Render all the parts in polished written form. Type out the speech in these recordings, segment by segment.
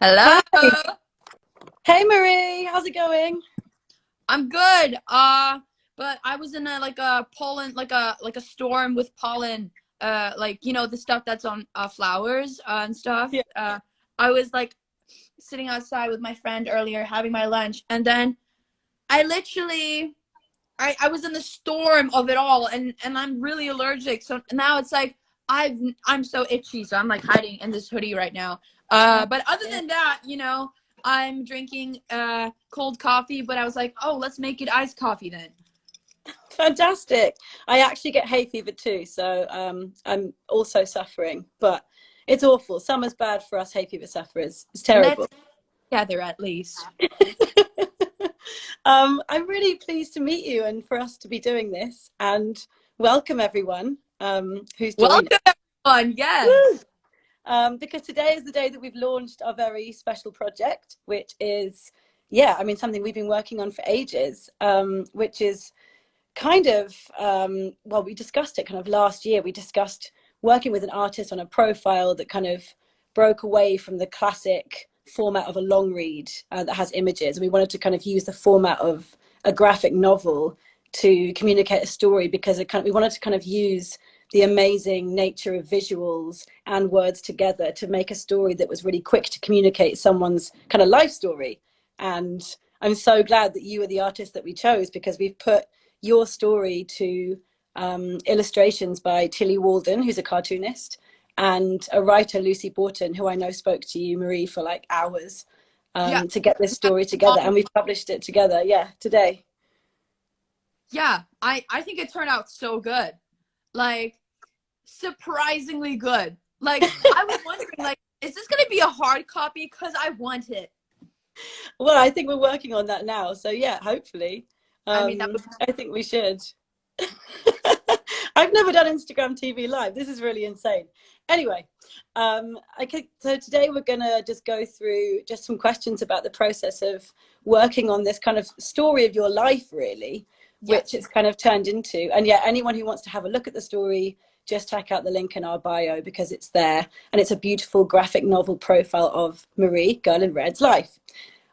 Hello. Hi. Hey Marie, how's it going? I'm good. But I was in a pollen like a storm with pollen. Like the stuff that's on flowers and stuff. Yeah. I was like sitting outside with my friend earlier having my lunch, and then I literally I was in the storm of it all, and I'm really allergic. So now it's like I'm so itchy, so I'm like hiding in this hoodie right now. Oh, But other yeah. than that, I'm drinking cold coffee, but I was like, oh, let's make it iced coffee then. Fantastic. I actually get hay fever too, so I'm also suffering, but it's awful. Summer's bad for us hay fever sufferers. It's terrible. Let's together at least. I'm really pleased to meet you and for us to be doing this. And welcome everyone who's joining. Welcome everyone. Woo! Yes. Because today is the day that we've launched our very special project, which is, yeah, I mean, something we've been working on for ages, which is kind of, well, we discussed it kind of last year. We discussed working with an artist on a profile that kind of broke away from the classic format of a long read that has images. And we wanted to kind of use the format of a graphic novel to communicate a story because we wanted to kind of use the amazing nature of visuals and words together to make a story that was really quick to communicate someone's kind of life story. And I'm so glad that you were the artist that we chose because we've put your story to illustrations by Tillie Walden, who's a cartoonist, and a writer, Lucy Bourton, who I know spoke to you, Marie, for like hours Yeah. to get this story together. And we've published it together, yeah, today. Yeah. I think it turned out so good. Like surprisingly good. Like I was wondering, like, is this gonna be a hard copy? Because I want it. Well, I think we're working on that now. So yeah, hopefully. I mean, that Um, would I think we should. I've never done Instagram TV live. This is really insane. Anyway, so today we're gonna just go through just some questions about the process of working on this kind of story of your life, really, which yes. it's kind of turned into. And yeah, anyone who wants to have a look at the story, just check out the link in our bio because it's there, and it's a beautiful graphic novel profile of Marie, Girl in Red's life.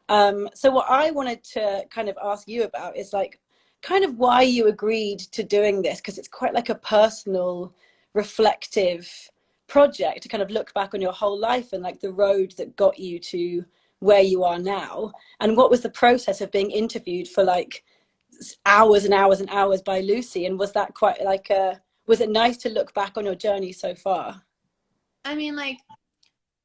So what I wanted to kind of ask you about is like kind of why you agreed to doing this, because it's quite like a personal, reflective project to kind of look back on your whole life and like the road that got you to where you are now. And what was the process of being interviewed for like hours and hours and hours by Lucy? And was that quite like was it nice to look back on your journey so far? I mean, like,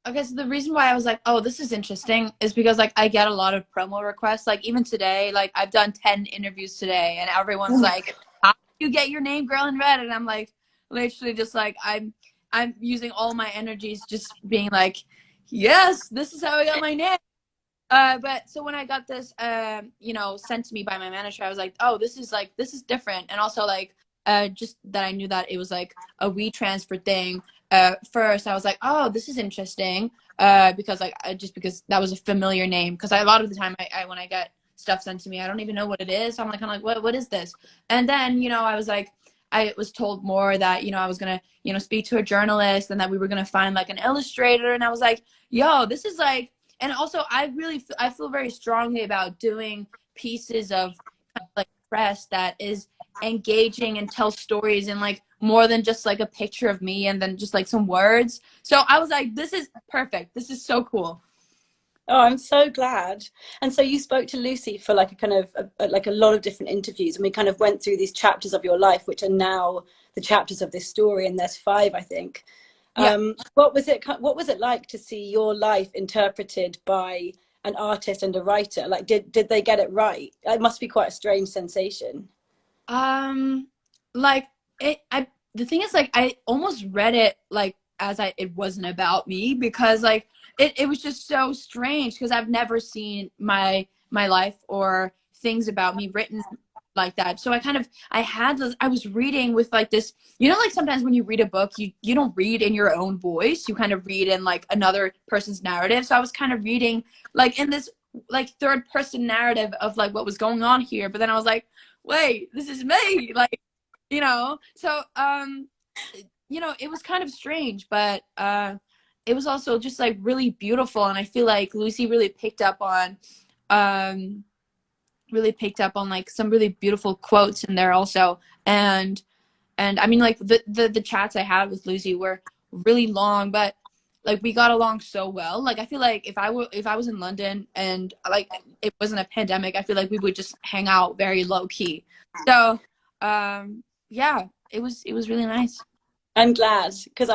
okay, so the reason why I was like, oh, this is interesting is because like I get a lot of promo requests. Like even today, like I've done 10 interviews today and Oh everyone's my like, how do you get your name Girl in Red? And I'm like literally just like I'm using all my energies just being like, yes, this is how I got my name. But so when I got this, sent to me by my manager, I was like, oh, this is different. And also like, just that I knew that it was like a WeTransfer thing. First I was like, oh, this is interesting. Because like, just because that was a familiar name. Because a lot of the time I when I get stuff sent to me, I don't even know what it is. So I'm like, what is this? And then, I was like, I was told more that, I was gonna, speak to a journalist and that we were gonna find like an illustrator. And I was like, yo, this is like, and also I feel very strongly about doing pieces of like press that is engaging and tell stories and like more than just like a picture of me and then just like some words. So I was like, this is perfect. This is so cool. Oh, I'm so glad. And so you spoke to Lucy for like a kind of like a lot of different interviews, and we kind of went through these chapters of your life, which are now the chapters of this story, and there's 5, I think. Yeah. What was it like to see your life interpreted by an artist and a writer? Like, did they get it right? It must be quite a strange sensation. Um, like the thing is like I almost read it like as it wasn't about me because like it was just so strange because I've never seen my life or things about me written like that. So I was reading with like this, like sometimes when you read a book, you don't read in your own voice, you kind of read in like another person's narrative. So I was kind of reading like in this like third person narrative of like what was going on here, but then I was like, wait, this is me, like, so it was kind of strange, but it was also just like really beautiful, and I feel like Lucy um really picked up on like some really beautiful quotes in there also. And I mean, like the chats I had with Lucy were really long, but like we got along so well. Like I feel like if I was in London and like it wasn't a pandemic, I feel like we would just hang out very low key. So yeah, it was really nice. I'm glad, because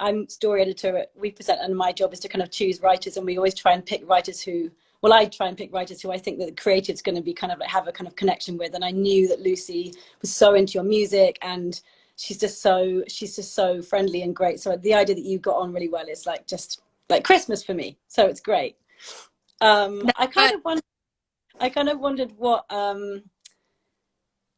I'm story editor at We Present, and my job is to kind of choose writers, and we always try and pick writers who, well, I try and pick writers who I think that the creative's going to be kind of like have a kind of connection with. And I knew that Lucy was so into your music, and she's just so friendly and great. So the idea that you got on really well is like just like Christmas for me. So it's great. But I kind of wondered what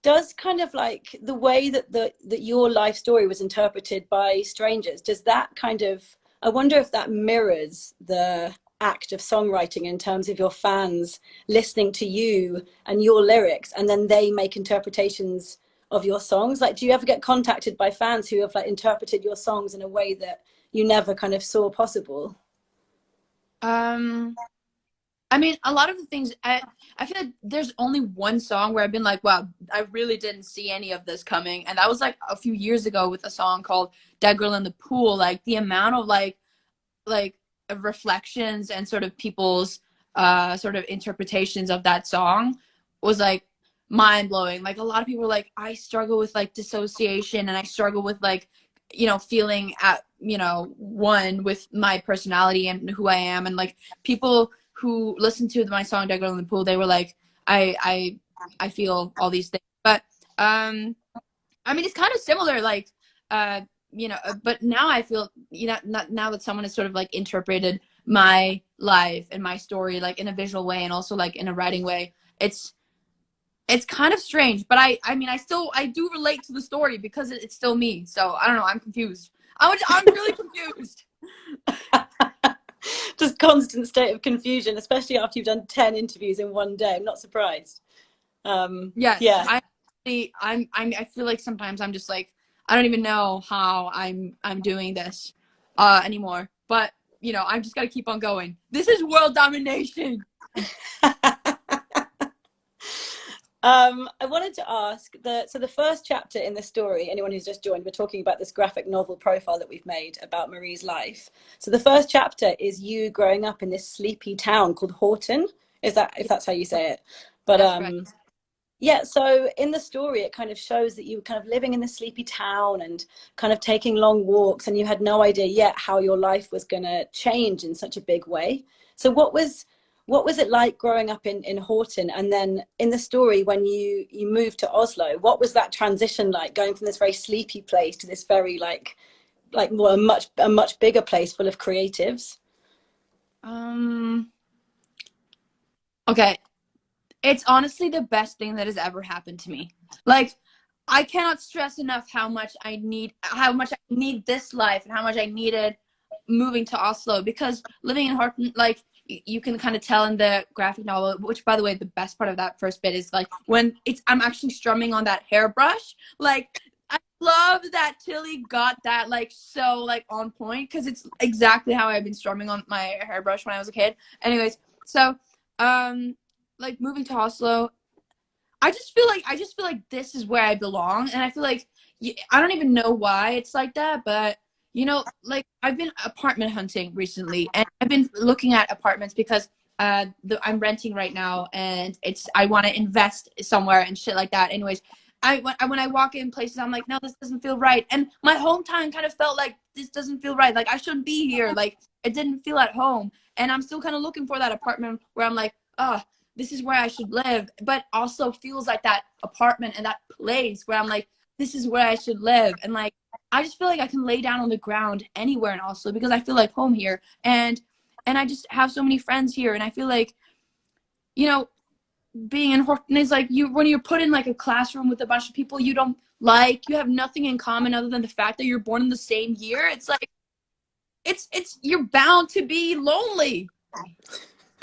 does kind of like the way that that your life story was interpreted by strangers, does that kind of, I wonder if that mirrors the act of songwriting in terms of your fans listening to you and your lyrics, and then they make interpretations of your songs. Like, do you ever get contacted by fans who have like interpreted your songs in a way that you never kind of saw possible? um I mean, a lot of the things I feel like there's only one song where I've been like, wow, I really didn't see any of this coming, and that was like a few years ago with a song called "Dead Girl in the Pool." Like the amount of like reflections and sort of people's sort of interpretations of that song was like mind blowing. Like a lot of people were like, I struggle with like dissociation, and I struggle with like, you know, feeling at, you know, one with my personality and who I am. And like people who listened to my song "Dead Girl in the Pool," they were like, I feel all these things. But I mean, it's kind of similar, like, you know, but now I feel, you know, now that someone has sort of like interpreted my life and my story, like in a visual way and also like in a writing way, it's kind of strange. But I mean, I do relate to the story because it's still me. So I don't know. I'm confused. I'm really confused. Just constant state of confusion, especially after you've done 10 interviews in one day. I'm not surprised. Yes, Yeah. I feel like sometimes I'm just like, I don't even know how I'm doing this anymore. But you know, I've just got to keep on going. This is world domination. I wanted to ask so the first chapter in the story, anyone who's just joined, we're talking about this graphic novel profile that we've made about Marie's life. So the first chapter is you growing up in this sleepy town called Horton. Is that, if that's how you say it? But That's correct. yeah, so in the story, it kind of shows that you were kind of living in this sleepy town and kind of taking long walks, and you had no idea yet how your life was going to change in such a big way. So what was it like growing up in Horton? And then in the story, when you moved to Oslo, what was that transition like, going from this very sleepy place to this very like more a much bigger place full of creatives? Okay. It's honestly the best thing that has ever happened to me. Like, I cannot stress enough how much I need this life and how much I needed moving to Oslo, because living in Horton, like you can kind of tell in the graphic novel, which by the way, the best part of that first bit is like when I'm actually strumming on that hairbrush. Like, I love that Tillie got that like so like on point, because it's exactly how I've been strumming on my hairbrush when I was a kid. Anyways, so like moving to Oslo, I just feel like this is where I belong, and I feel like I don't even know why it's like that, but you know, like I've been apartment hunting recently, and I've been looking at apartments because I'm renting right now, and I want to invest somewhere and shit like that. Anyways, when I walk in places, I'm like, no, this doesn't feel right, and my hometown kind of felt like this doesn't feel right. Like I shouldn't be here. Like it didn't feel at home, and I'm still kind of looking for that apartment where I'm like, oh, this is where I should live, but also feels like that apartment and that place where I'm like, this is where I should live. And like, I just feel like I can lay down on the ground anywhere in Oslo because I feel like home here. And I just have so many friends here. And I feel like, you know, being in Horton is like when you're put in like a classroom with a bunch of people you don't like, you have nothing in common other than the fact that you're born in the same year. It's like, you're bound to be lonely.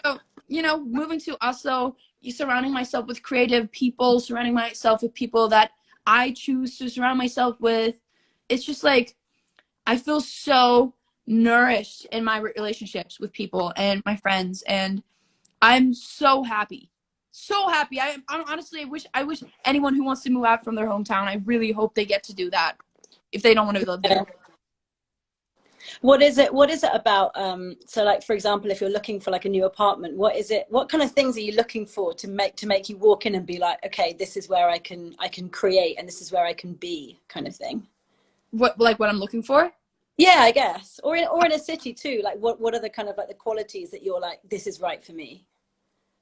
So, you know, moving to Oslo, surrounding myself with creative people, surrounding myself with people that I choose to surround myself with, it's just like I feel so nourished in my relationships with people and my friends, and I'm so happy. So happy. I'm honestly, I wish anyone who wants to move out from their hometown, I really hope they get to do that if they don't want to live there. What is it about, so like, for example, if you're looking for like a new apartment, what kind of things are you looking for to make you walk in and be like, okay, this is where I can create, and this is where I can be, kind of thing? What, like, what I'm looking for? Yeah, I guess. Or in a city too, like what are the kind of like the qualities that you're like, this is right for me?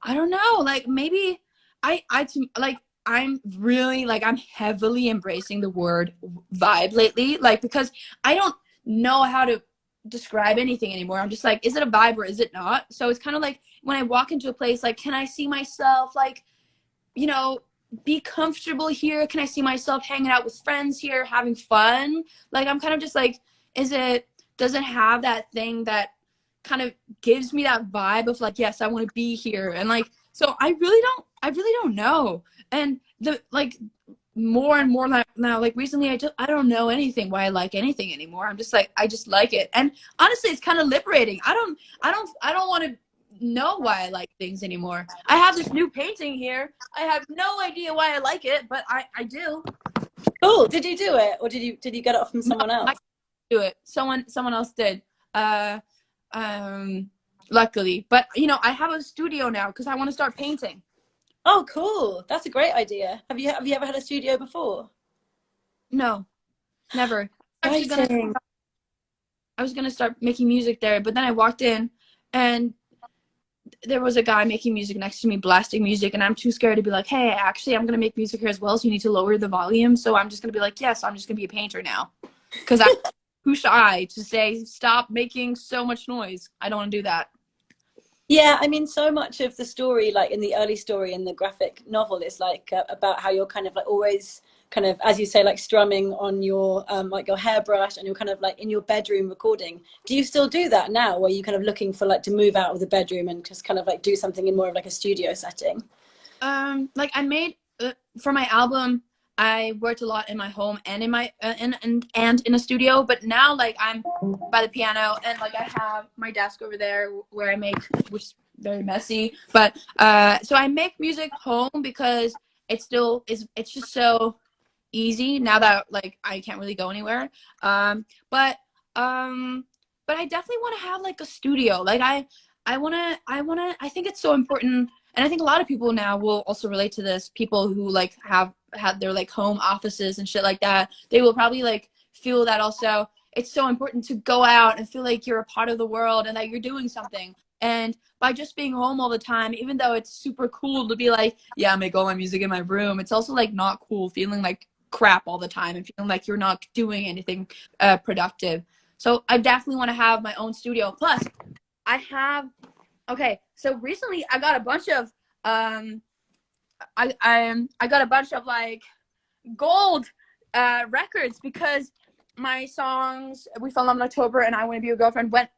I don't know. Like, maybe like, I'm really, like, I'm heavily embracing the word vibe lately, like, because I don't know how to describe anything anymore. I'm just like, is it a vibe or is it not? So it's kind of like when I walk into a place, like, can I see myself, like, you know, be comfortable here? Can I see myself hanging out with friends here, having fun? Like, I'm kind of just like, does it have that thing that kind of gives me that vibe of like, yes, I want to be here. And like, so I really don't know. And the, like, more and more now, like, recently, I don't know anything why I like anything anymore. I'm just like, I just like it. And honestly, it's kind of liberating. I don't want to know why I like things anymore. I have this new painting here. I have no idea why I like it, but I do. Cool. Did you do it, or did you get it off from No, someone I else? do it. Someone else did. Uh, Luckily, but I have a studio now because I want to start painting. Oh, cool. That's a great idea. Have you ever had a studio before? No, never. Actually, Exciting. I was gonna start making music there, but then I walked in, and there was a guy making music next to me, blasting music, and I'm too scared to be like, hey, actually, I'm gonna make music here as well, so you need to lower the volume. So I'm just gonna be like, yes, I'm just gonna be a painter now, because I'm too shy to say stop making so much noise. I don't want to do that. Yeah, I mean, so much of the story, like in the early story in the graphic novel, is like about how you're kind of like always kind of, as you say, like strumming on your like your hairbrush, and you're kind of like in your bedroom recording. Do you still do that now, where you kind of looking for like to move out of the bedroom and just kind of like do something in more of like a studio setting? Like, I made for my album, I worked a lot in my home and in my and in a studio, but now, like, I'm by the piano, and like I have my desk over there where I make, which is very messy, but so I make music home because it's just so easy now that, like, I can't really go anywhere. But but I definitely want to have like a studio. Like, I think it's so important, and I think a lot of people now will also relate to this. People who like have had their like home offices and shit like that, they will probably like feel that also. It's so important to go out and feel like you're a part of the world and that you're doing something. And by just being home all the time, even though it's super cool to be like, yeah, I make all my music in my room, it's also like not cool feeling like crap all the time and feeling like you're not doing anything productive. So I definitely want to have my own studio. Plus, I have okay. So recently, I got a bunch of I got a bunch of like gold records because my songs "We Fell in Love in October" and "I Want to Be Your Girlfriend" went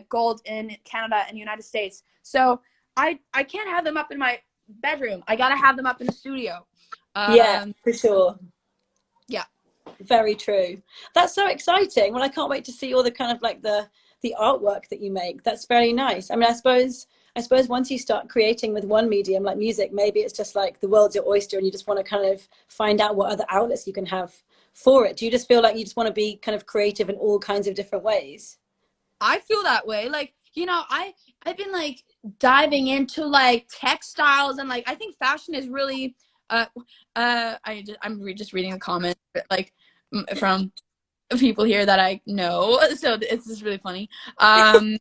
gold in Canada and United States. So I can't have them up in my bedroom. I gotta have them up in the studio. Yeah, for sure. Yeah. Very true. That's so exciting. Well, I can't wait to see all the kind of like the artwork that you make. That's very nice. I mean, I suppose once you start creating with one medium like music, maybe it's just like the world's your oyster, and you just want to kind of find out what other outlets you can have for it. Do you just feel like you just want to be kind of creative in all kinds of different ways? I feel that way. Like, I've been like diving into like textiles, and like I think fashion is really I'm just reading the comments like from people here that I know. So it's just really funny. Um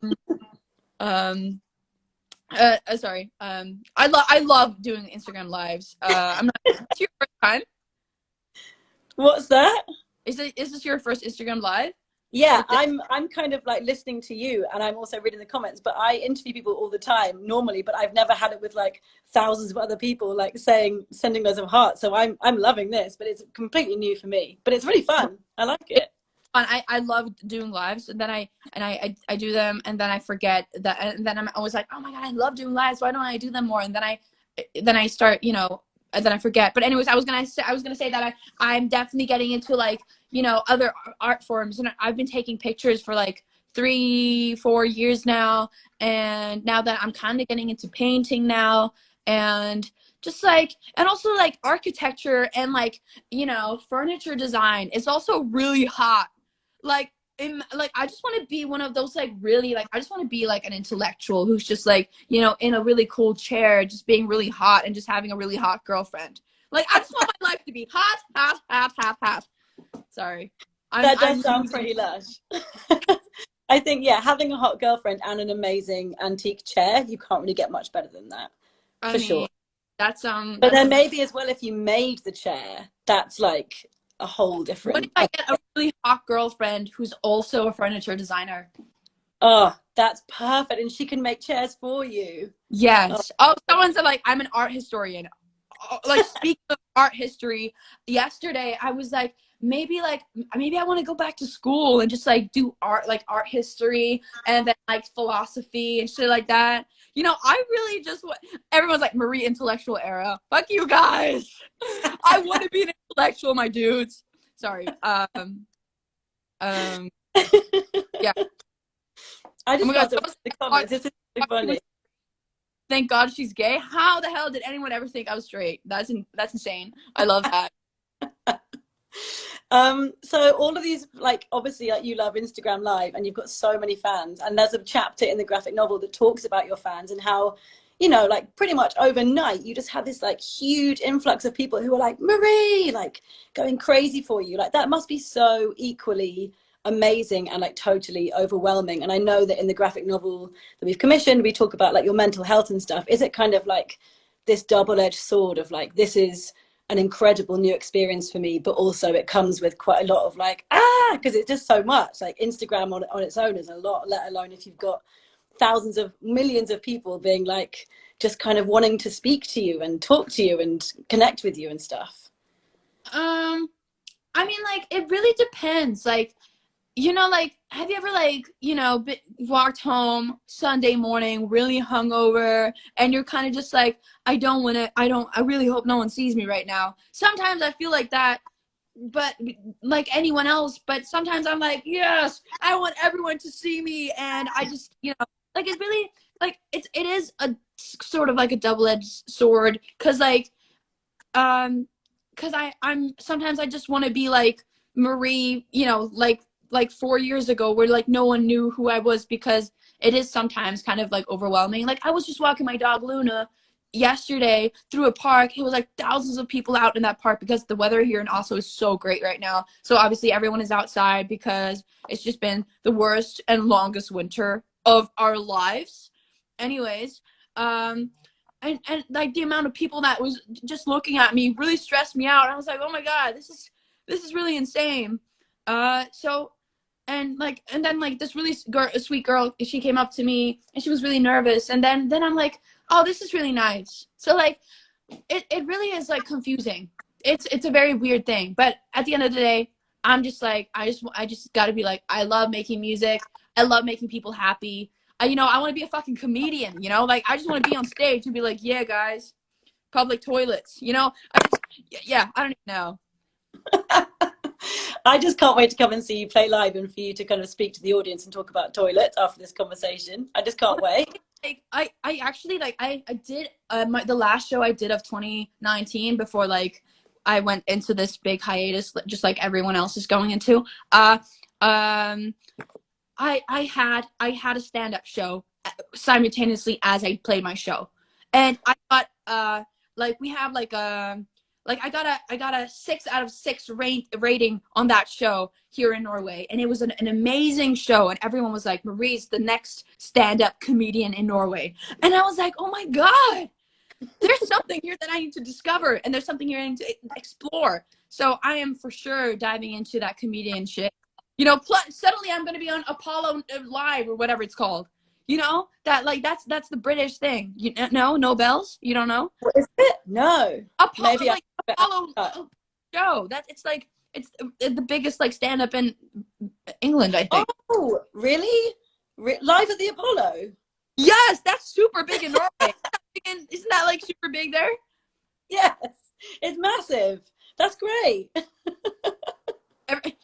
Sorry. I love doing Instagram lives. I'm not Is this your first time? What's that? Is this your first Instagram live? Yeah, Like this? I'm kind of like listening to you, and I'm also reading the comments, but I interview people all the time normally, but I've never had it with like thousands of other people like sending loads of hearts. So I'm loving this, but it's completely new for me. But it's really fun. I like it. Fun. I love doing lives, and then I do them, and then I forget that, and then I'm always like, oh my god, I love doing lives. Why don't I do them more? And then I start, and then I forget. But anyways, I was gonna say that I'm definitely getting into like other art forms, and I've been taking pictures for like 3-4 years now, and now that I'm kind of getting into painting now, and just like, and also like architecture and like, furniture design is also really hot. Like like I just want to be one of those, like, really, like, I just want to be like an intellectual who's just like, in a really cool chair, just being really hot and just having a really hot girlfriend. Like, I just want my life to be hot, hot, hot, hot, hot. Sorry. That does I'm sound losing. pretty lush. I think, yeah, having a hot girlfriend and an amazing antique chair, you can't really get much better than that, I for mean, sure. But that's then maybe as well, if you made the chair, that's like a whole what if different. I get a really hot girlfriend who's also a furniture designer? Oh, that's perfect. And she can make chairs for you. Oh, Yes. Oh, someone said like I'm an art historian. Like, speaking of art history, yesterday I was like maybe I want to go back to school and just like do art, like art history, and then like philosophy and shit like that. I really just want. Everyone's like, Marie intellectual era. Fuck you guys. I want to be an intellectual, my dudes. Sorry. Um. Yeah. I Oh just my god. got to the comments. This is so funny. Thank God she's gay. How the hell did anyone ever think I was straight? That's insane. I love that. So all of these, like, obviously, like, you love Instagram Live and you've got so many fans, and there's a chapter in the graphic novel that talks about your fans and how, like, pretty much overnight you just have this like huge influx of people who are like, Marie, like, going crazy for you. Like, that must be so equally amazing and like totally overwhelming. And I know that in the graphic novel that we've commissioned, we talk about like your mental health and stuff. Is it kind of like this double-edged sword of like, this is an incredible new experience for me, but also it comes with quite a lot of like, because it's just so much. Like, Instagram on its own is a lot, let alone if you've got thousands of millions of people being like, just kind of wanting to speak to you and talk to you and connect with you and stuff. I mean, like, it really depends. Like, like, have you ever, like, walked home Sunday morning really hungover, and you're kind of just like, I really hope no one sees me right now. Sometimes I feel like that, but like anyone else, but sometimes I'm like, yes, I want everyone to see me, and I just, like, it's really, like, it is a sort of like a double-edged sword, because like, because I'm sometimes I just want to be like Marie, like 4 years ago, where like no one knew who I was, because it is sometimes kind of like overwhelming. Like, I was just walking my dog Luna yesterday through a park. It was like thousands of people out in that park, because the weather here in Oslo is so great right now. So obviously everyone is outside, because it's just been the worst and longest winter of our lives. Anyways, and like the amount of people that was just looking at me really stressed me out. I was like, oh my god, this is really insane. So, and then like this really sweet girl, she came up to me and she was really nervous, and then I'm like, oh, this is really nice. So like, it really is like confusing. It's a very weird thing, but at the end of the day, I'm just like, I just got to be like, I love making music. I love making people happy. I want to be a fucking comedian. Like, I just want to be on stage and be like, yeah, guys, public toilets. Yeah, I don't even know. I just can't wait to come and see you play live and for you to kind of speak to the audience and talk about toilets after this conversation. I just can't wait. Like, I actually, like, I did the last show I did of 2019, before like I went into this big hiatus, just like everyone else is going into. Um, I had a stand-up show simultaneously as I played my show, and I got like, we have like like I got a 6 out of 6 rating on that show here in Norway, and it was an amazing show, and everyone was like, Marie's the next stand-up comedian in Norway, and I was like, oh my god, there's something here that I need to discover, and there's something here I need to explore. So I am for sure diving into that comedian shit. Suddenly I'm going to be on Apollo Live, or whatever it's called. That, like, that's the British thing. No bells. You don't know What is it? No. Apollo, Maybe like Apollo show. It's the biggest like stand up in England, I think. Oh, really? Live at the Apollo? Yes, that's super big in Norway. Isn't that like super big there? Yes, it's massive. That's great.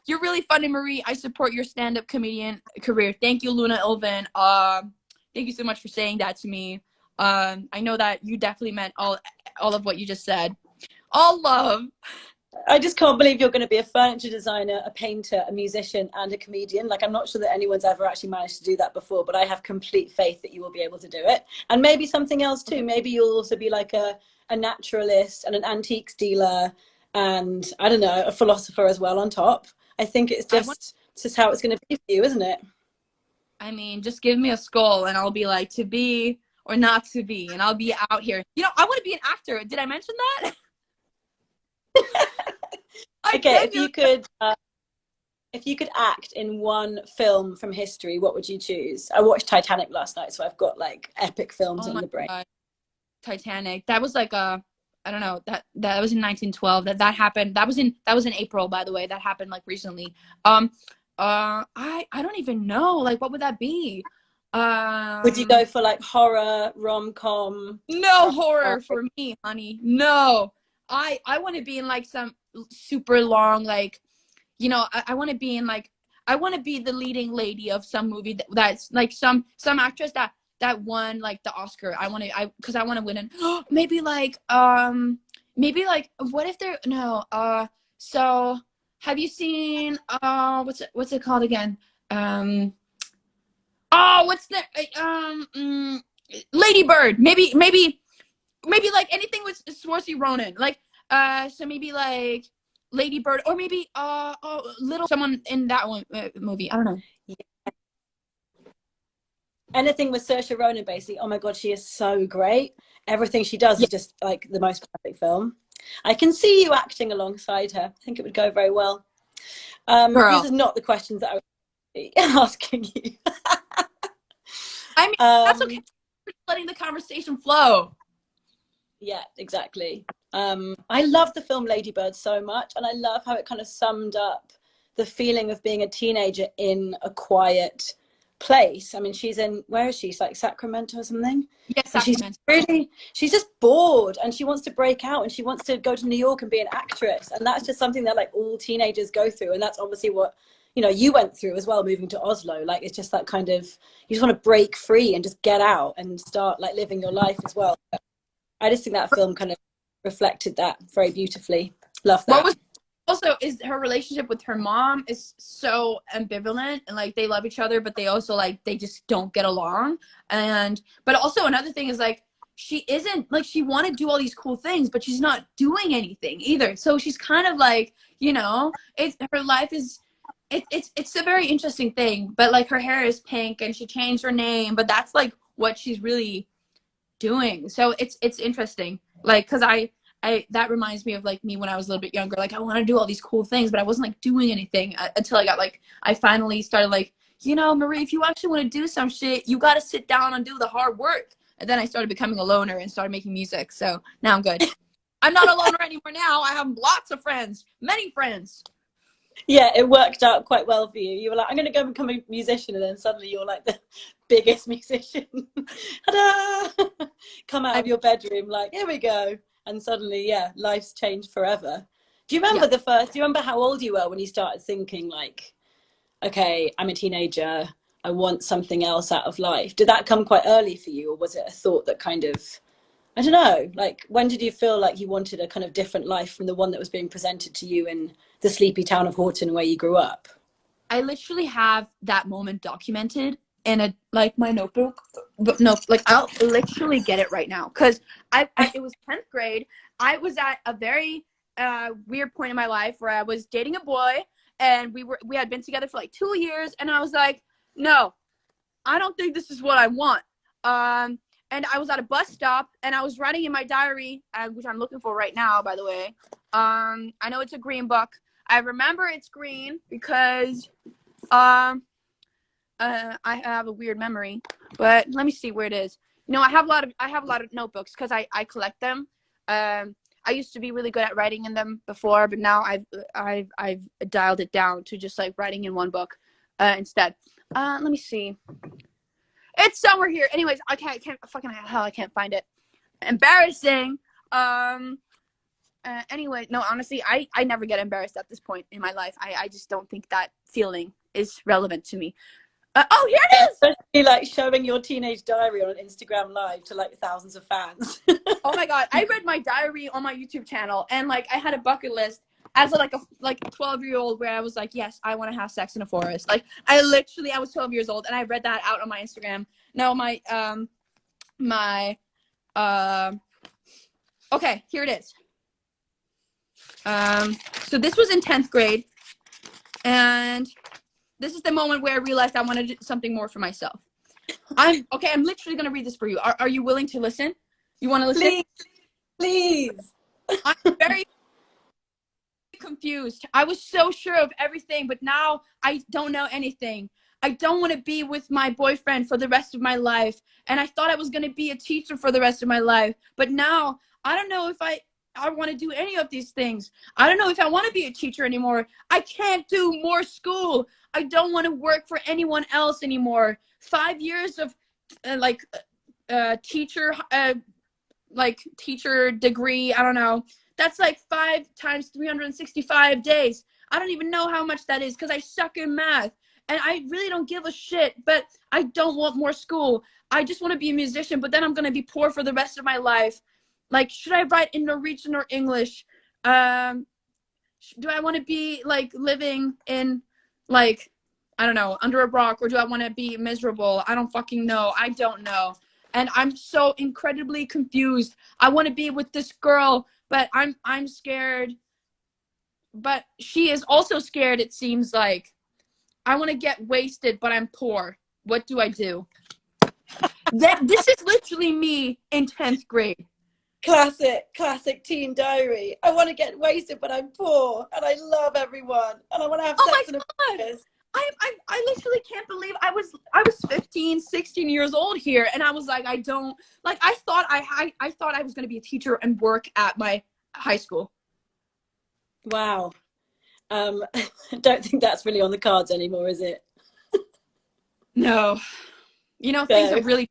You're really funny, Marie. I support your stand-up comedian career. Thank you, Luna Ilvin. Thank you so much for saying that to me. I know that you definitely meant all of what you just said. All love. I just can't believe you're going to be a furniture designer, a painter, a musician, and a comedian. Like, I'm not sure that anyone's ever actually managed to do that before, but I have complete faith that you will be able to do it. And maybe something else too. Maybe you'll also be like a naturalist and an antiques dealer, and I don't know, a philosopher as well on top. I think it's just how it's going to be for you, isn't it? I mean, just give me a skull and I'll be like, to be or not to be, and I'll be out here. You know, I want to be an actor. Did I mention that? Okay, if you could act in one film from history, what would you choose? I watched Titanic last night, so I've got like epic films on the brain. God. Titanic. That was like I don't know, that was in 1912. That happened. That was in April, by the way. That happened like recently. I don't even know. Like, what would that be? Would you go for like horror, rom-com? No horror for me, honey. No. I want to be in like some super long, like, you know, I want to be in like, I want to be the leading lady of some movie that's like some actress that won like the Oscar. Because I want to win it. Maybe like what if there no so have you seen what's it called again? What's the Lady Bird. Maybe like anything with Saoirse Ronan. Like so maybe like Lady Bird, or maybe little someone in that one movie. I don't know. Yeah. Anything with Saoirse Ronan, basically. Oh my god, she is so great. Everything she does is just like the most perfect film. I can see you acting alongside her. I think it would go very well. This is not the questions that I was asking you. I mean, that's okay. Letting the conversation flow. Yeah, exactly. I love the film Lady Bird so much, and I love how it kind of summed up the feeling of being a teenager in a quiet place. I mean, she's in, where is she? She's like Sacramento or something. Yes, Sacramento. She's just bored, and she wants to break out, and she wants to go to New York and be an actress, and that's just something that like all teenagers go through, and that's obviously what, you know, you went through as well, moving to Oslo. Like, it's just that kind of, you just want to break free and just get out and start like living your life as well. I just think that film kind of reflected that very beautifully. Love that. What was also is her relationship with her mom is so ambivalent, and like they love each other, but they also like they just don't get along. And but also another thing is like she isn't like, she want to do all these cool things, but she's not doing anything either. So she's kind of like, you know, it's her life is it's a very interesting thing. But like her hair is pink and she changed her name, but that's like what she's really doing. So it's interesting, like, because I that reminds me of like me when I was a little bit younger. Like, I want to do all these cool things, but I wasn't like doing anything until I got like, I finally started like, you know, Marie, if you actually want to do some shit, you got to sit down and do the hard work. And then I started becoming a loner and started making music. So now I'm good. I'm not a loner anymore now. I have lots of friends, many friends. Yeah, it worked out quite well for you. You were like, I'm going to go become a musician, and then suddenly you're like the biggest musician. Ta-da! Come out of your bedroom like, here we go. And suddenly, yeah, life's changed forever. Do you remember do you remember how old you were when you started thinking like, okay, I'm a teenager, I want something else out of life? Did that come quite early for you, or was it a thought that kind of, I don't know, like, when did you feel like you wanted a kind of different life from the one that was being presented to you in the sleepy town of Bourton where you grew up? I literally have that moment documented in a like my notebook. But no, like I'll literally get it right now, because I it was 10th grade. I was at a very weird point in my life where I was dating a boy, and we had been together for like 2 years, and I was like, no, I don't think this is what I want. And I was at a bus stop, and I was writing in my diary, which I'm looking for right now, by the way. I know it's a green book. I remember it's green because I have a weird memory, but let me see where it is. You know, I have a lot of notebooks because I collect them. I used to be really good at writing in them before, but now I've dialed it down to just like writing in one book instead. Let me see. It's somewhere here. Anyways, I can't fucking hell, I can't find it. Embarrassing. Anyway, no, honestly, I never get embarrassed at this point in my life. I just don't think that feeling is relevant to me. Oh, here it is. Especially like showing your teenage diary on an Instagram live to like thousands of fans. Oh my God, I read my diary on my YouTube channel, and like I had a bucket list as a 12-year-old where I was like, yes, I want to have sex in a forest. Like I was 12 years old, and I read that out on my Instagram. No, okay, here it is. So this was in 10th grade, and this is the moment where I realized I wanted to do something more for myself. I'm literally gonna read this for you. Are you willing to listen? You want to listen? Please. I'm very confused. I was so sure of everything, but now I don't know anything. I don't want to be with my boyfriend for the rest of my life, and I thought I was gonna be a teacher for the rest of my life, but now I don't know if I want to do any of these things. I don't know if I want to be a teacher anymore. I can't do more school. I don't want to work for anyone else anymore. 5 years of teacher teacher degree, I don't know. That's like 5 times 365 days. I don't even know how much that is because I suck in math. And I really don't give a shit, but I don't want more school. I just want to be a musician, but then I'm going to be poor for the rest of my life. Like, should I write in Norwegian or English? Do I want to be like living in like, I don't know, under a rock, or do I want to be miserable? I don't fucking know. I don't know. And I'm so incredibly confused. I want to be with this girl, but I'm scared. But she is also scared, it seems like. I want to get wasted, but I'm poor. What do I do? This is literally me in 10th grade. Classic teen diary. I want to get wasted, but I'm poor, and I love everyone, and I want to have sex in a forest. I literally can't believe I was 15, 16 years old here, and I was like, I thought I was going to be a teacher and work at my high school. Wow. I don't think that's really on the cards anymore, is it? No. You know, things are really...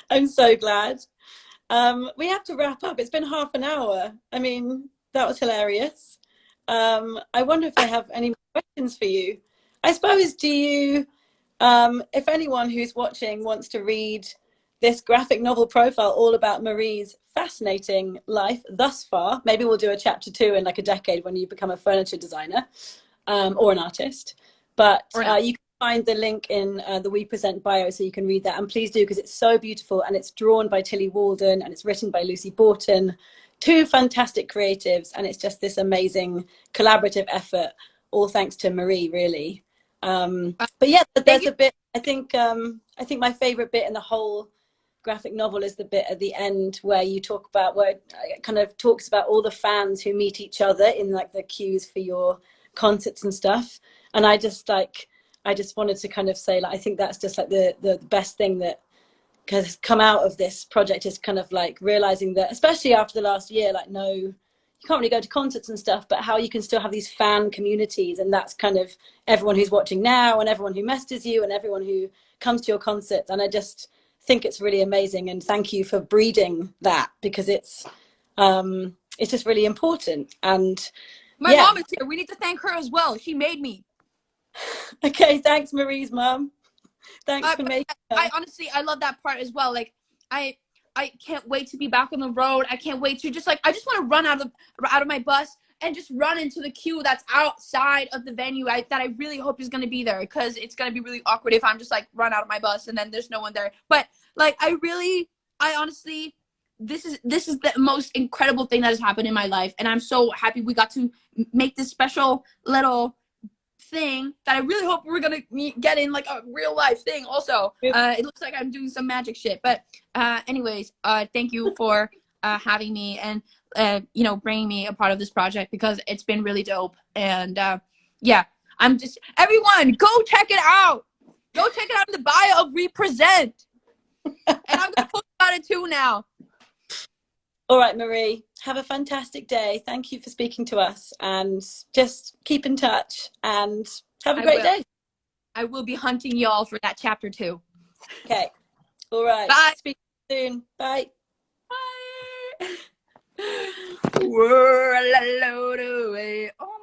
I'm so glad. We have to wrap up. It's been half an hour. I mean, that was hilarious. I wonder if I have any more questions for you. I suppose, do you, if anyone who's watching wants to read this graphic novel profile all about Marie's fascinating life thus far, maybe we'll do a chapter 2 in like a decade when you become a furniture designer or an artist. But you can find the link in the We Present bio so you can read that. And please do, because it's so beautiful, and it's drawn by Tillie Walden and it's written by Bourton. 2 fantastic creatives, and it's just this amazing collaborative effort, all thanks to Marie, really. But yeah, there's a bit, I think my favorite bit in the whole graphic novel is the bit at the end where you talk about, where it kind of talks about all the fans who meet each other in like the queues for your concerts and stuff. And I just wanted to kind of say, like, I think that's just like the best thing that has come out of this project, is kind of like realizing that, especially after the last year, like, no, you can't really go to concerts and stuff, but how you can still have these fan communities. And that's kind of everyone who's watching now, and everyone who messages you, and everyone who comes to your concerts. And I just think it's really amazing, and thank you for breeding that, because it's just really important. And my mom is here. We need to thank her as well. She made me. Okay, thanks, Marie's mom. Thanks for making her. I honestly, I love that part as well. Like, I can't wait to be back on the road. I can't wait to I just want to run out of my bus and just run into the queue that's outside of the venue that I really hope is going to be there, because it's going to be really awkward if I'm just like run out of my bus and then there's no one there. But like, I honestly, this is the most incredible thing that has happened in my life, and I'm so happy we got to make this special little thing that I really hope we're gonna get in like a real life thing also. It looks like I'm doing some magic shit, but anyways, thank you for having me, and bringing me a part of this project, because it's been really dope. And yeah, I'm just, everyone go check it out in the bio of Represent. And I'm gonna post about it too now. All right, Marie, have a fantastic day. Thank you for speaking to us, and just keep in touch, and have a great day. I will be hunting y'all for that chapter 2. Okay. All right. Bye. Speak soon. Bye. Bye. Whirl a load away. Oh